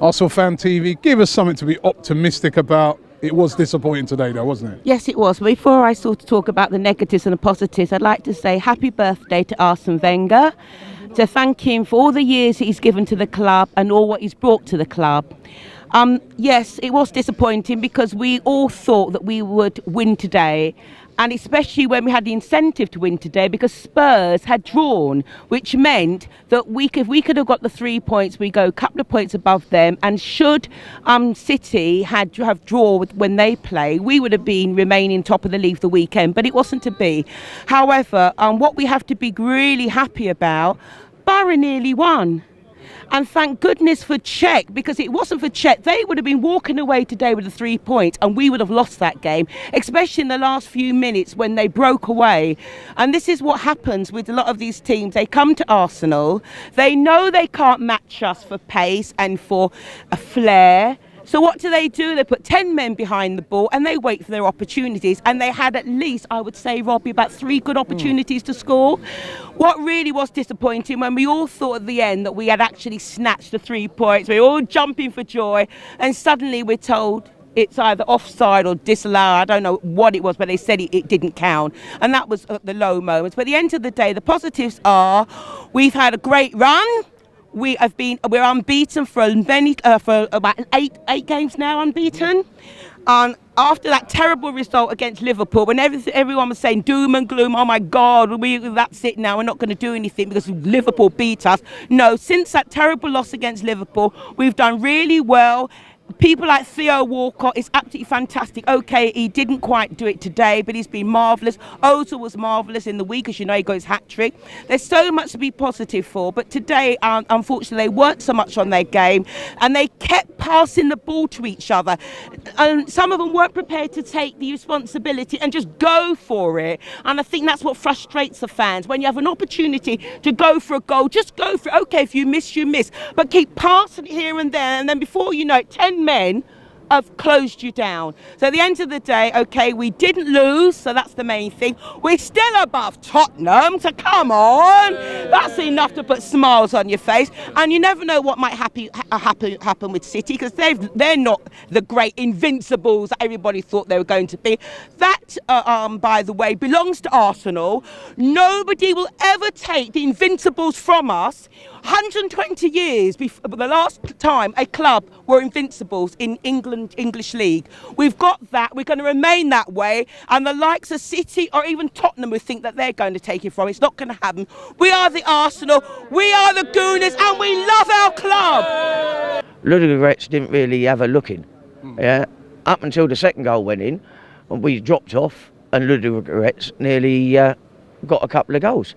ArsenalFanTV, give us something to be optimistic about. It was disappointing today though, wasn't it? Yes, it was. Before I sort of talk about the negatives and the positives, I'd like to say happy birthday to Arsene Wenger, to thank him for all the years he's given to the club and all what he's brought to the club. Yes, it was disappointing because we all thought that we would win today, and especially when we had the incentive to win today because Spurs had drawn, which meant that if we could have got the 3 points, we go a couple of points above them, and should City have drawn when they play, we would have been remaining top of the league the weekend, but it wasn't to be. However, what we have to be really happy about, Borough nearly won. And thank goodness for Czech, because it wasn't for Czech, they would have been walking away today with the 3 points and we would have lost that game, especially in the last few minutes when they broke away. And this is what happens with a lot of these teams. They come to Arsenal, they know they can't match us for pace and for a flair. So what do? They put 10 men behind the ball and they wait for their opportunities. And they had at least, I would say, Robbie, about 3 good opportunities to score. What really was disappointing when we all thought at the end that we had actually snatched the 3 points. We were all jumping for joy. And suddenly we're told it's either offside or disallowed. I don't know what it was, but they said it didn't count. And that was at the low moments. But at the end of the day, the positives are we've had a great run. We're unbeaten for about eight games now, unbeaten. After that terrible result against Liverpool, when everyone was saying doom and gloom, oh my God, that's it now, we're not going to do anything because Liverpool beat us. No, since that terrible loss against Liverpool, we've done really well. People like Theo Walcott is absolutely fantastic. Okay, he didn't quite do it today, but he's been marvellous. Ozil was marvellous in the week, as you know, he got his hat-trick. There's so much to be positive for, but today, unfortunately, they weren't so much on their game, and they kept passing the ball to each other. And some of them weren't prepared to take the responsibility and just go for it. And I think that's what frustrates the fans. When you have an opportunity to go for a goal, just go for it. Okay, if you miss, you miss. But keep passing it here and there, and then before you know it, 10 men have closed you down. So at the end of the day, okay, we didn't lose, so that's the main thing. We're still above Tottenham, so come on. That's enough to put smiles on your face. And you never know what might happen with City, because they're not the great invincibles that everybody thought they were going to be. That, by the way, belongs to Arsenal. Nobody will ever take the invincibles from us. 120 years before the last time a club were invincibles in English League. We've got that. We're going to remain that way. And the likes of City or even Tottenham would think that they're going to take it from. It's not going to happen. We are the Arsenal. We are the Gooners, and we love our club. Ludogorets didn't really have a look in. Yeah, up until the second goal went in, we dropped off, and Ludogorets nearly got a couple of goals.